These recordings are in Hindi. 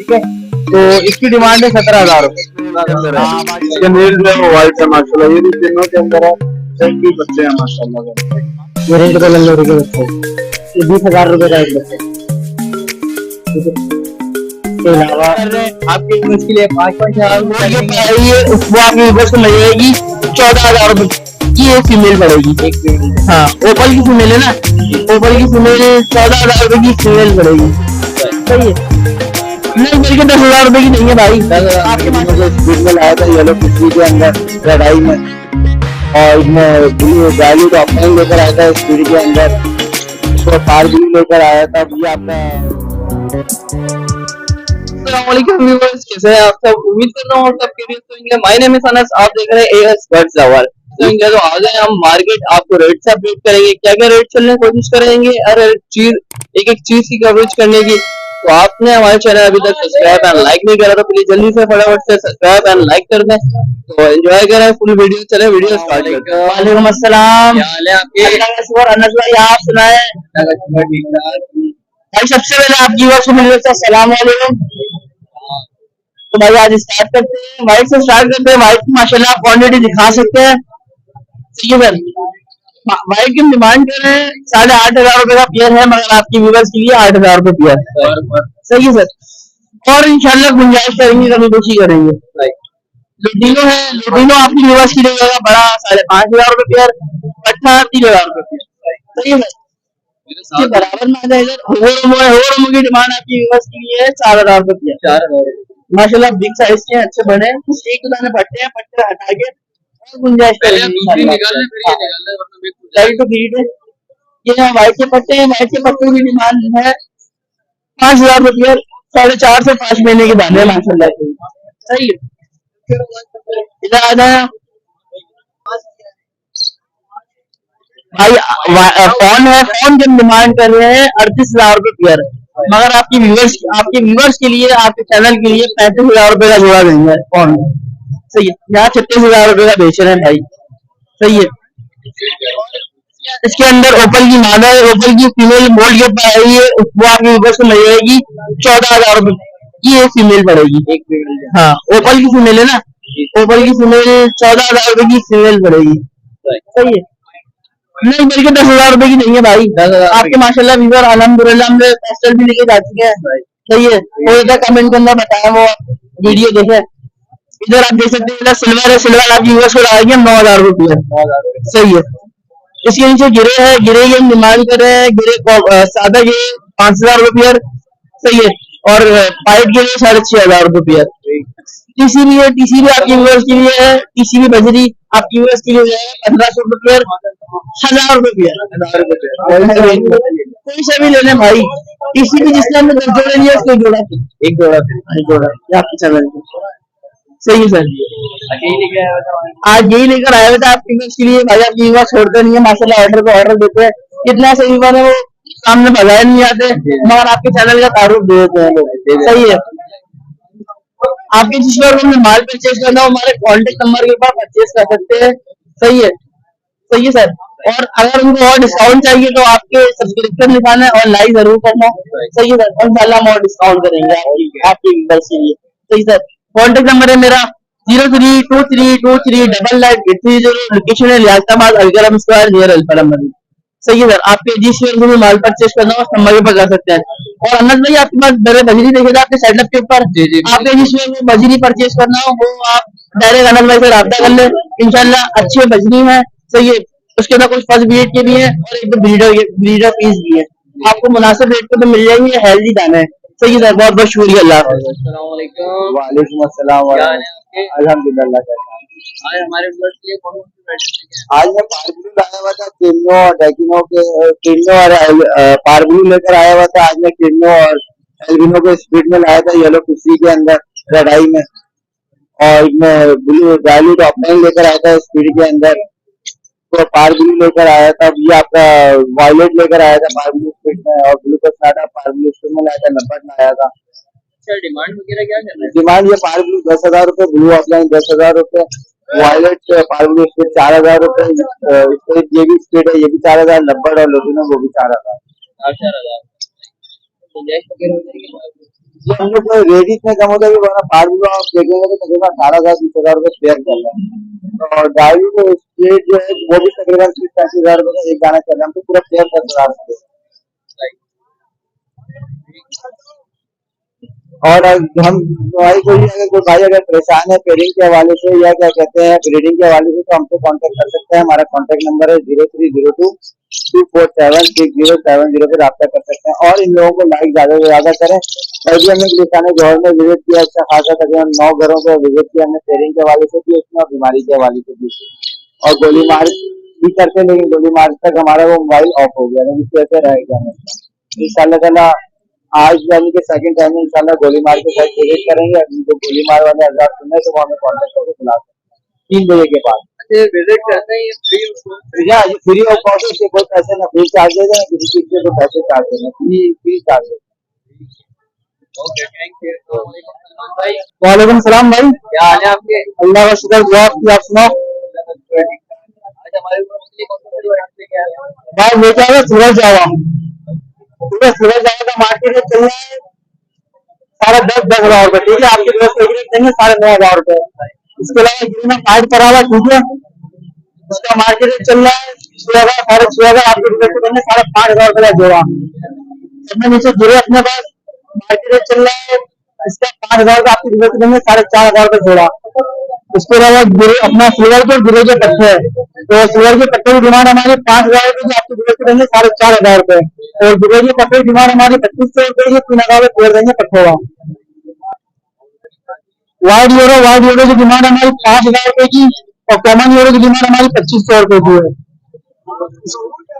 ठीक है, तो इसकी डिमांड है 17,000 इसके नील जो है व्हाइट है माशाल्लाह, ये भी तीनों के अंदर है, एक भी बच्चे हैं माशाल्लाह। ये रेड कलर लोरी के बच्चे, ये 20,000 का एक बच्चे। ठीक है, इसके अलावा आपके यूनिवर्स के लिए 5,000 ये वो आपकी यूनिवर्स को मिल जाएगी 14,000 की, एक फीमेल पड़ेगी। एक फीमेल, हाँ ओपल की फीमेल है ना, ओपल की फीमेल 14,000 की फीमेल पड़ेगी। सही है, नहीं बल्कि 10,000 की नहीं है भाई। आपके मुझे स्पीड में लाया था येलो किसी के अंदर लड़ाई में, और इसमें ब्लू वैल्यू तो अपने ही लेकर आया था स्पीड के अंदर, तो पार ब्लू लेकर आया था। ये आपका अस्सलामुअलैकुम व्यूअर्स, कैसे हैं आप सब? उम्मीद कर रहा हूँ और सब खैरियत से होंगे। माय नेम इज अनस, आप देख रहे हैं एएस बर्ड्स लवर। तो आ गए हम मार्केट, आपको रेट से अपडेट करेंगे, क्या क्या रेट चलने की कोशिश करेंगे, हर चीज एक एक चीज की कवरेज करने की। तो आपने हमारे चैनल अभी तक सब्सक्राइब एंड लाइक नहीं करा तो प्लीज जल्दी से फटाफट से सब्सक्राइब एंड लाइक कर दें। तो एंजॉय करें फुल वीडियो, चले वीडियो स्टार्ट करते हैं। वालेकुम अस्सलाम, क्या हाल है आपके? अल्लाह का शुक्र। अनस भाई आप सुनाए? भाई सबसे पहले आपकी व्यूअर्स को मेरी तरफ से अस्सलाम वालेकुम। तो भाई आज स्टार्ट करते हैं, व्हाइट से स्टार्ट करते हैं। व्हाइट की माशाल्लाह आप क्वांटिटी दिखा सकते हैं। ठीक है सर, व्हाइट की डिमांड कर रहे हैं 8,500 का पेयर है, मगर आपकी व्यूअर्स के लिए 8,000 पेयर। सही है सर, और इंशाल्लाह गुंजाइश करेंगे, कभी कुछ ही करेंगे। लुटिनो है, लुटिनो आपकी व्यूअर्स के लिए बड़ा 5,500 पेयर, पट्टा 3,000 पेयर। सही है सर, इसके बराबर में आ जाएगा। होरोमो की डिमांड आपकी व्यूअर्स के लिए है 4,000 पेयर। 4,000 माशाल्लाह बिग साइज के अच्छे बने, एक तो मैंने पट्टे हैं, पट्टे हटा के और गुंजाइश करेंगे। तो ग्रीड है, ये व्हाइट के पट्टे हैं, व्हाइट के पट्टों की डिमांड है 5,000 रुपये, 4.5 से 5 महीने के दाने माशाल्लाह। सही है, इधर आ जाए भाई। फोन है, फोन की डिमांड कर रहे हैं 38,000 पेयर, मगर आपके व्यूअर्स के लिए, आपके चैनल के लिए 35,000 का जोड़ा देंगे फोन। सही है, यहाँ 36,000 का बेच रहे हैं भाई। सही है, इसके अंदर ओपल की मादा है, ओपल की फीमेल मोल्ड के ऊपर आई है, वो आपके व्यूअर्स को मिल जाएगी 14,000 की, एक फीमेल पड़ेगी। एक फीमेल, हाँ ओपल की फीमेल है ना, ओपल की फीमेल 14,000 की फीमेल पड़ेगी। सही है, नहीं बल्कि 10,000 की नहीं है भाई। आपके माशाल्लाह व्यूअर अल्हम्दुलिल्लाह हमने पेस्टल भी लेके जा चुके हैं। सही है, हो जाता कमेंट के अंदर बताया वो वीडियो देखे। इधर आप देख सकते हैं, इधर सिल्वर है, सिल्वर आप व्यूअर्स को लगाएंगे 9,000 रुपये। सही है, इसके नीचे गिरे है, गिरे ये डिमांड कर रहे हैं, गिरे सादा ये 5,000 रुपये। सही है, और पाइप के लिए 6,500 रुपये। टीसीबी है, टीसीबी आपकी व्यूअर्स के लिए है, टीसीबी बजरी आपकी व्यूअर्स के लिए है 1,500 रुपये, 1,000 रुपये। कोई सा भी ले लें भाई, टीसीबी जिसने हमें 10 जोड़े लिए उसको जोड़ा, एक जोड़ा, एक जोड़ा आपके चैनल। सही है सर, आज यही लेकर आया था आपके व्यूअर्स के लिए भाई। आपकी व्यूअर्स छोड़ते नहीं है माशाल्लाह, ऑर्डर पे ऑर्डर देते हैं, कितना सही व्यूअर है वो सामने भगाए नहीं आते, मगर आपके चैनल का तारुफ दे देते हैं लोग। सही है, आपके जिस बार हमने माल परचेज करना हो हमारे कॉन्टेक्ट नंबर के ऊपर परचेज कर सकते हैं। सही है, सही है सर, और अगर उनको और डिस्काउंट चाहिए तो आपके सब्सक्रिप्शन लिखाना है और लाइक जरूर करना। सही है सर, इंशाल्लाह हम और डिस्काउंट करेंगे आपके व्यूअर्स के लिए। सही सर, कॉन्टेक्ट नंबर है मेरा 0323239930, लोकेशन है लियाकताबाद अलगरम स्क्वायर नियर अल्फारा मस्जिद। सही है सर, आपके जिस शेयर में माल परचेज करना हो उस नंबर पर कर सकते हैं। और अनस भाई आपके पास बड़े बजरी देखेगा आपके सेटअप के ऊपर, आपके जिस शेयर में बजरी परचेज करना हो वो आप डायरेक्ट अनस भाई से रब्ता कर ले, इंशाल्लाह अच्छी बजरी है। सही है, उसके अंदर कुछ फर्स्ट ब्रीड के भी है और एक ब्रीडर पीस भी है, आपको मुनासिब रेट पे तो मिल जाएंगे, हेल्दी दाना है। सही है सर, बहुत बहुत शुक्रिया। वालेकुम अस्सलाम, अल्हम्दुलिल्लाह। आज मैं पारब्लू लाया हुआ था, किन्नो और डेकिनो के, किन्नो और पारब्लू लेकर आया हुआ था। आज मैं किन्नो और एल्बिनो को स्पीड में लाया था, येलो किसी के अंदर लड़ाई में, और मैं ब्लू वैल्यू तो अपने ही लेकर आया था स्पीड के अंदर, तो पारब्लू लेकर आया था। ये आपका वायलेट लेकर आया था पारब्लू स्पीड में, और ब्लू का सादा पारब्लू स्पीड में लाया था, नंबर में आया था। डिमांड वगैरह क्या कर रहे हैं? डिमांड ये पारब्लू 10,000 रुपये, ब्लू ऑफलाइन 10,000 रुपये, वायलेट पारब्लू स्पीड 4,000 रुपये, ये भी स्पीड है, ये भी 4,000, नंबर और लोटिनो वो भी 4,000। ये हम लोग रेट इतने कम होता है कि वरना पार ब्लू आप देखेंगे तो तकरीबन 18,000 20,000 रुपए पेयर चल रहा है। और डायरी तो स्ट्रेट जो है वो भी तकरीबन 30,000 रुपए का एक गाना चल रहा है। हम तो पूरा पेयर 10,000 रुपए। और हम भाई कोई भाई अगर परेशान है पेयरिंग के हवाले से या क्या कहते हैं ब्रीडिंग के हवाले से तो हमसे कांटेक्ट कर सकते हैं। हमारा कांटेक्ट नंबर है 0302 2476070 पे रब्ता कर सकते हैं। और इन लोगों को लाइक ज्यादा से ज्यादा करें। कल भी हमने किसाने घर में विजिट किया, अच्छा खासा तकरीबन 9 घरों को विजिट किया हमने पेयरिंग के हवाले से भी उसमें और बीमारी के हवाले से भी। और गोली मार भी करते लेकिन गोली मार तक हमारा वो मोबाइल ऑफ हो गया, इस वजह से रह गया। इंशाल्लाह ताला आज यानी कि सेकंड टाइम में इंशाल्लाह गोली मार के साथ विजिट करेंगे। अभी जो गोली मार वाले हजरात सुने तो वो हमें कॉन्टेक्ट करके बुला सकते 3 बजे के बाद। विजिट करते हैं ये फ्री या ये फ्री ऑफ कॉस्ट से कोई पैसे ना फ्री चार्जेस है किसी चीज के तो पैसे चार्जेस है free charges. Okay thank you. तो भाई वालेकुम सलाम भाई, क्या हाल है आपके? अल्लाह का शुक्र, दुआ आपकी, आप सुनाओ। आज हमारे मछली कौन सी वाइट क्या है? भाई लेके आया सूरज जावा, सूरज जावा का मार्केट में चल रहा है 10,500 रुपए, ठीक है। आपके दोस्त को रेट देंगे 9,500 रुपए। इसके अलावा गिरी में फाइट करा हुआ, ठीक है, उसका मार्केट रेट चल रहा है 6,000 आपके दोस्त को देंगे 5,500 रुपए का जोड़ा। सबने नीचे गिरे अपने पास मार्केट रेट चल रहा है इसका 5,000 का आपके दोस्त को देंगे 4,500 रुपए जोड़ा। उसके अलावा अपना सिल्वर के गिरे के पत्ते है, तो सिल्वर के पत्ते की डिमांड हमारी 5,000 रुपए की, आपके गिरे के देंगे 4,500 रुपए। और गिरे के पत्ते की डिमांड हमारी 2,500 रुपए की, 3,000 रुपए पेड़ देंगे पत्तों का। वाइट यूरो की डिमांड हमारी 5,000 रुपए की और कॉमन यूरो की डिमांड हमारी 2,500 रुपए की है।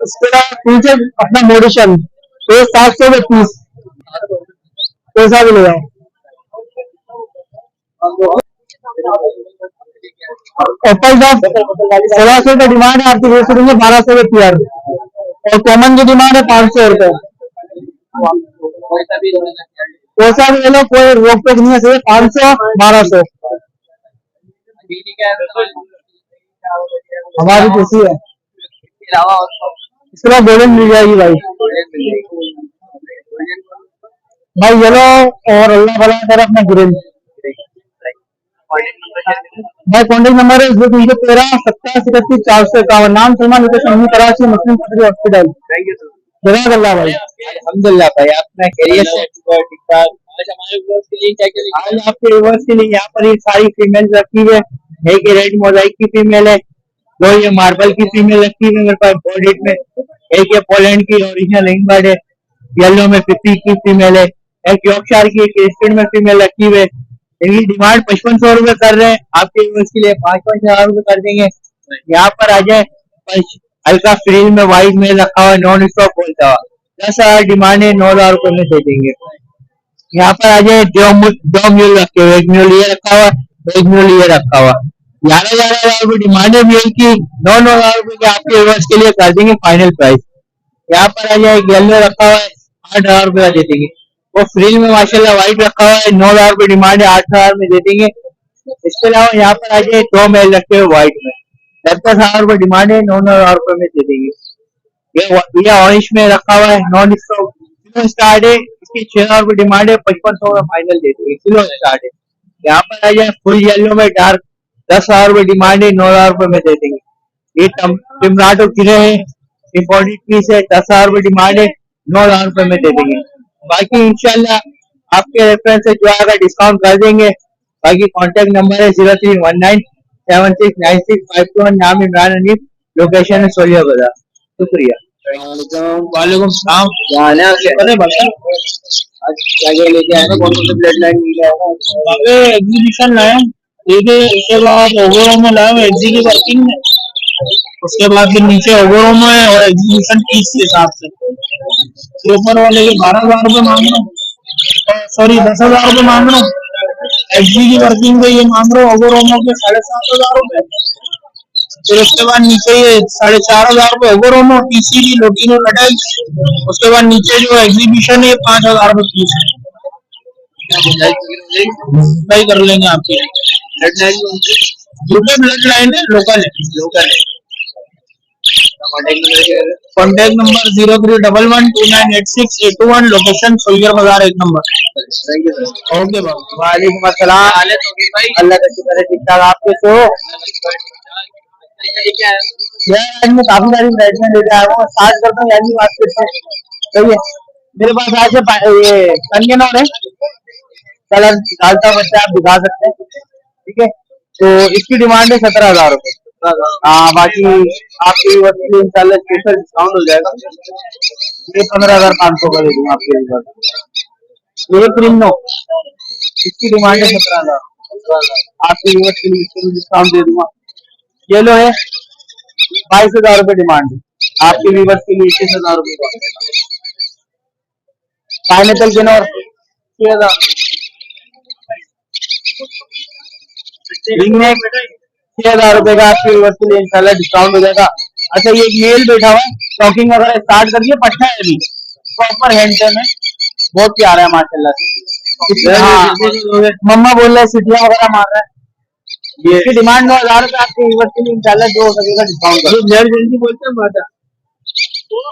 इसके अलावा पीछे अपना मॉडिशन तो 700 में पीस पैसा भी ले जाओ। एप्पल का 1,600 रुपए डिमांड है, आपकी रेट से देंगे 1,200 रुपए पीआर और कॉमन की डिमांड है 500 रुपए। पैसा भी ले लो, कोई रोक टोक नहीं है, सिर्फ 500 1,200 हमारी खुशी है। इसके बाद गोल्डन मिल जाएगी भाई, येलो और अल्लाह भला करे अपना ग्रीन। भाई कॉन्टेक्ट नंबर है 0313 नाम सलमान, लोकेशन कराची, मुस्लिम हॉस्पिटल। जज़ाकल्लाह भाई। अल्हम्दुलिल्लाह भाई आपने खैरियत से ठीक ठाक। आज हमारे व्यूअर्स के लिए क्या क्या लेके आज आपके व्यूअर्स के लिए यहाँ पर ये सारी फीमेल रखी है। एक ये रेड मोजाइक की फीमेल है, दो ये मार्बल की फीमेल रखी है मेरे पास बॉर्डेड में, एक ये पोलैंड की ओरिजिनल इंगबर्ड है, येलो में 50 की फीमेल है, एक यॉर्कशायर की एक एस्टेड में फीमेल रखी हुई है। इनकी डिमांड 5500 रुपए कर रहे हैं, आपके व्यूअर्स के लिए 5,000 रुपए कर देंगे। यहाँ पर आ जाए, हल्का फ्रीज में वाइट मेल रखा हुआ है, नॉन स्टॉप बोलता हुआ 10,000 डिमांड है, 9,000 रुपए में दे देंगे। यहाँ पर आ जाए दो म्यूल रखे हुए, एक म्यूल ये रखा हुआ, एक म्यूल ये रखा हुआ, 11,000 रुपए डिमांड है म्यूल की, 9,000 रुपए के आपके व्यूअर्स के लिए कर देंगे फाइनल प्राइस। यहाँ पर आ जाए येलो रखा हुआ है, 8,000 रुपए का दे देंगे। वो फ्रीज में माशाल्लाह व्हाइट रखा हुआ है, 9,000 रुपए डिमांड है, 8,000 में दे देंगे। इसके अलावा यहाँ पर आ जाए दो मेल रखे हुए व्हाइट में, 10,000 रुपए डिमांड है, 9,000 रुपए में दे देंगे। ये ऑरेंज में रखा हुआ है, नॉन स्टॉप किलो स्टार्ट है, इसकी 6,000 रुपए डिमांड है, 5,500 में फाइनल दे देंगे, किलो स्टार्ट है। यहाँ पर आ जाए फुल येलो में डार्क, 10,000 रुपए डिमांड है, 9,000 रुपए में दे देंगे। ये टमाटो गिरे है, इम्पोर्टेड पीस है, 10,000 रुपए डिमांड है, 9,000 रुपए में दे देंगे। बाकी इंशाल्लाह आपके रेफरेंस से जो आएगा डिस्काउंट कर देंगे। बाकी कांटेक्ट नंबर है 0319769652, नाम इमरान हनीफ, लोकेशन है सोलिया बाजार। शुक्रिया। वालेकुम सलाम। क्या हाल है आपके? अरे भैया आज क्या क्या लेके आए ना, कौन कौन से ब्लड लाइन लेके आए ना? अबे एग्जीबिशन लाया हूँ, ठीक है। उसके बाद ओवरऑल में लाया हूँ एग्जी की वर्किंग में, उसके बाद फिर नीचे ओवरऑल में और एग्जीबिशन पीस के हिसाब से ऊपर वाले के 12,000 रुपए मांग रहा हूँ, सॉरी 10,000 रुपए मांग रहा हूँ। एग्जी की वर्किंग पे ये मांग रहा हूँ ओवरऑल के 7,500 रुपए। फिर उसके बाद नीचे ये 4,500 रुपए ओवरऑल टीसी की लोटिनो लटाई। उसके बाद नीचे जो एग्जीबिशन है 5,000 रुपए पीस सही कर लेंगे आपकी। ब्लड लाइन है, लोकल है। कॉन्टैक्ट नंबर 0311298681, लोकेशन सोल्जर बाजार 1 number. Thank you sir. Okay बाबू। वालेकुम अस्सलाम। अल्लाह का शुक्र है, ठीक ठाक। आप कैसे हो? यार आज मैं काफी सारी वैरायटियां लेके आया हूँ, स्टार्ट करता हूँ यार बात करते हैं। सही है, मेरे पास आज ये कंगन और है, कलर डालता बच्चा आप दिखा सकते हैं, ठीक है। तो इसकी डिमांड है 17,000 रुपए। हाँ, बाकी आपकी वस्तु इंशाल्लाह स्पेशल डिस्काउंट हो जाएगा। ये 15,500 का दे दूंगा आपके लिए। ये क्रीमनो, इसकी डिमांड है 17,000, आपकी वस्तु के लिए डिस्काउंट दे दूंगा। येलो है, 22,000 रुपए डिमांड है, आपके व्यूवर्स के लिए 21,000 रुपए का। पाइनएप्पल किनोर 6,000, रिंग नेक 6,000 रुपए का, आपके व्यूवर्स के लिए इंशाल्लाह डिस्काउंट हो जाएगा। अच्छा, ये एक मेल बैठा हुआ है, टॉकिंग वगैरह स्टार्ट कर दिया, पट्टा है अभी, प्रॉपर हैंड टर्न है, बहुत प्यारा है माशाल्लाह से। हाँ, मम्मा बोल रहे सीटियां वगैरह मार रहा है। इसकी डिमांड 9,000 रुपए, आपके व्यूवर्स के लिए इंशाल्लाह जो हो सकेगा डिस्काउंट कर। जल्दी बोलते हैं बात।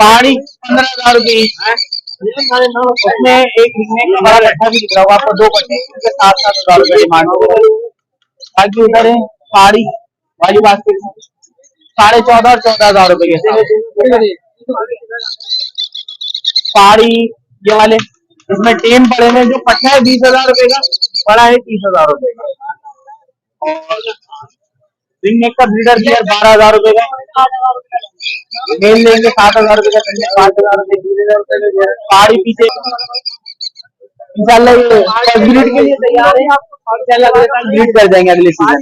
पहाड़ी 15,000 रुपए। उसमें एक दिखने का बड़ा लट्ठा भी दिख रहा होगा आपको, 2 पट्टे, 7,000 रुपए डिमांड हो। बाकी उधर है पहाड़ी वाली बास्केट में 14,500 और 14,000 रुपए के पहाड़ी ये वाले। इसमें टेम पड़े हुए, जो पट्टा है 20,000 रुपए का, बड़ा है 30,000 रुपए का। और रिंग नेक का ब्रीडर गियर 12,000 रुपए का, मेल लेंगे 7,000 रुपए का, 5,000 रुपए, 20,000 रुपए। पहाड़ी पीछे इंशाल्लाह ये फर्स्ट ग्रीड के लिए तैयार है, इंशाल्लाह ग्रीड कर देंगे अगले सीजन।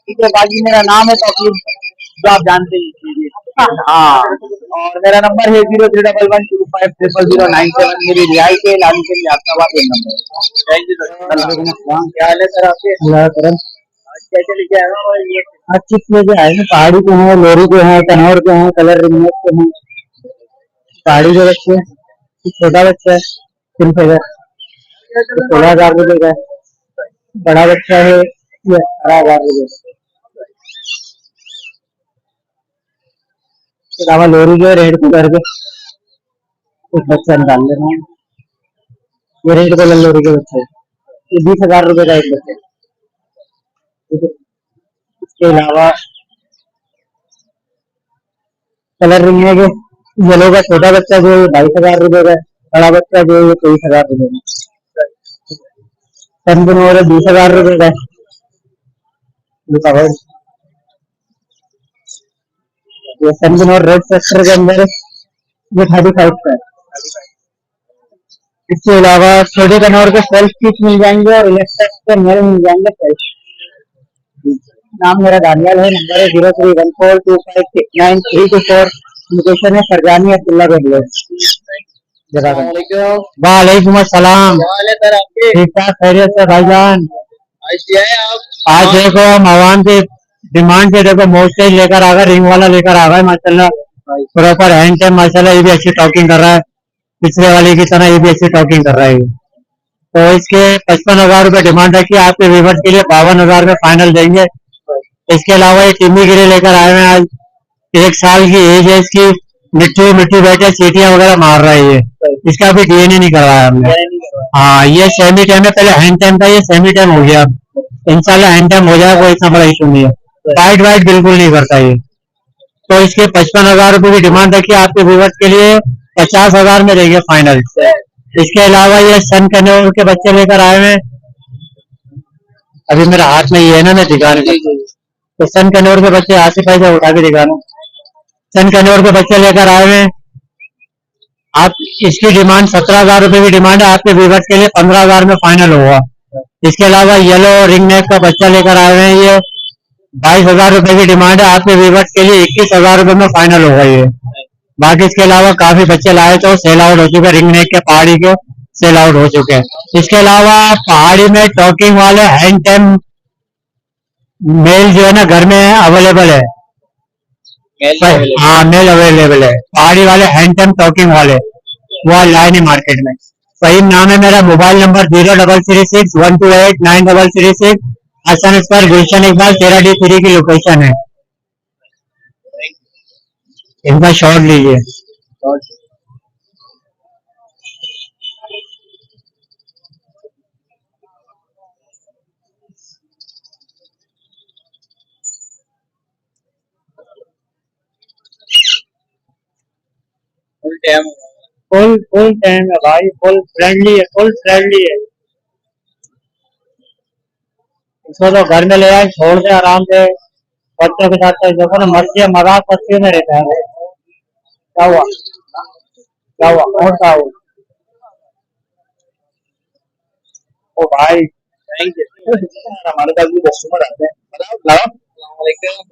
ठीक है, बाकी मेरा नाम है तौकीर, जो आप जानते हैं। हाँ, और मेरा नंबर है 0311250009 मेरी रिहाई के लाने के लिए आपका बात एक नंबर। Thank you sir. क्या हाल है सर आपके? अल्लाह करम। कैसे लेके आए हो? ये अच्छी लेके आए हैं, पहाड़ी के हैं, लोरी के हैं, कन्नौर के हैं, कलर रिंगनेक के हैं। पहाड़ी के बच्चे, छोटा बच्चा है 16,000 रुपए का, बड़ा बच्चा है ये 18,000 रुपए। अलावा लोरी के रेड कलर के कुछ बच्चा निकाल ले रहा हूँ, ये रेड कलर लोरी के बच्चे, ये 20,000 रुपए का एक बच्चा। इसके अलावा कलर रिंगने के येलो का छोटा बच्चा जो 22,000 रुपए का, बड़ा बच्चा जो 23,000 रुपए का। और 20,000 रुपए का, ये सनबिन और रेड सेक्टर के अंदर ये 35 का है। इसके अलावा छोटे कनौर के सेल्फ पीस मिल जाएंगे और इलेक्ट्रिक के मेल मिल जाएंगे सेल्फ। नाम मेरा दानियाल है, नंबर है 0314256934, लोकेशन है फरजानी अब्दुल्ला के। वालेकुम अस्सलाम। ठीक ठाक, खैरियत से भाईजान। आज देखो हम आवाम की डिमांड पे देखो मोस्टेज लेकर आ गए, रिंग वाला लेकर आ गए माशाल्लाह, प्रॉपर हैंड टाइम माशाल्लाह। ये भी अच्छी टॉकिंग कर रहा है, पिछले वाले की तरह ये भी अच्छी टॉकिंग कर रहा है। तो इसके 55,000 रुपए डिमांड रखी, आपके व्यूवर्स के लिए 52,000 में फाइनल देंगे। इसके अलावा ये टिम्मी गिरे लेकर आए हैं, आज 1 साल की एज है इसकी, मिट्टी बैठे सीटियां वगैरह मार रहा है ये, इसका अभी डीएनए नहीं करवाया हमने। हाँ, ये सेमी टाइम है, पहले हैंड टाइम था, ये सेमी टाइम हो गया, इंशाल्लाह हैंड टाइम हो जाएगा, कोई इतना बड़ा इशू नहीं है। वाइट बिल्कुल नहीं करता ये। तो इसके 55,000 रुपए की डिमांड रखी, आपके व्यूवर्स के लिए 50,000 में रहेंगे फाइनल। इसके अलावा ये सन कन्नौर के बच्चे लेकर आए हैं, अभी मेरा हाथ में ये है ना, मैं दिखा रही हूँ। तो सन कन्नौर के बच्चे हाथ से पैसे उठा के दिखाना, सन कन्नौर के बच्चे लेकर आए हैं। आप इसकी डिमांड 17,000 रुपए की डिमांड है, आपके व्यूवर्स के लिए 15,000 में फाइनल होगा। इसके अलावा येलो रिंग नेक का बच्चा लेकर आए हैं, ये 22,000 रुपए की डिमांड है, आपके व्यूवर्स के लिए 21,000 रुपए में फाइनल होगा ये। बाकी इसके अलावा काफी बच्चे लाए तो सेल आउट हो चुके, रिंग नेक के पहाड़ी के सेल आउट हो चुके हैं। इसके अलावा पहाड़ी में टॉकिंग वाले हैंड टाइम मेल जो है ना घर में अवेलेबल है, हाँ मेल अवेलेबल है। पहाड़ी वाले हैंड टाइम टॉकिंग वाले वो लाए नहीं मार्केट में। सही नाम है मेरा, मोबाइल नंबर 0336128936, हसन स्क्वायर गुलशन इकबाल 13D3 की लोकेशन है। इनका शॉर्ट लीजिए। फुल टाइम फुल टाइम है भाई, फुल फ्रेंडली है, फुल फ्रेंडली है। इसको तो घर में ले आए छोड़ दे आराम से बच्चों के साथ, देखो ना मस्ती मजाक मस्ती में रहता है। क्या हुआ, क्या हुआ, और क्या हुआ? ओ भाई थैंक यू। हमारे पास भी कस्टमर आते हैं। बताओ बताओ।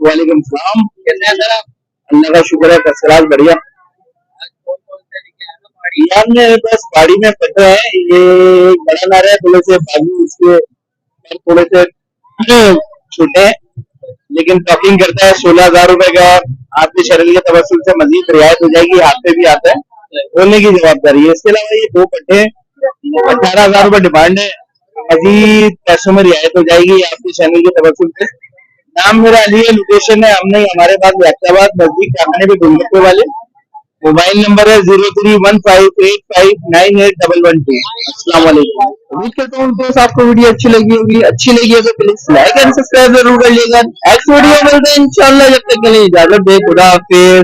वालेकुम सलाम। कैसे हैं सर आप? अल्लाह का शुक्र है, फसलाज बढ़िया। कौन कौन से लेके आए ना गाड़ी? यार मेरे पास गाड़ी में पता है, ये बड़ा नारा है थोड़े से बाजू, उसके पैर थोड़े से छोटे हैं, लेकिन टॉकिंग करता है। 16,000 रुपए का आपके शरीर के तवस्सुल से मजीद रियायत हो जाएगी। हाथ पे भी आता है, बोलने की जवाबदारी है। इसके अलावा ये 2 पट्टे 18,000 रुपए डिमांड है, मजीद पैसों में रियायत हो जाएगी आपके चैनल के तवस्सुल से। नाम मेरा अली है, लोकेशन है हमने हमारे पास गाजियाबाद नजदीक कारखाने पे गोलगप्पे वाले। मोबाइल नंबर है 0315859811 अस्सलाम वालेकुम। उम्मीद करता हूँ दोस्त आपको वीडियो अच्छी लगी होगी। अच्छी लगी है तो प्लीज लाइक एंड सब्सक्राइब जरूर कर लीजिएगा। नेक्स्ट वीडियो मिलते हैं इंशाल्लाह, जब तक के लिए इजाजत दे, खुदा हाफिज।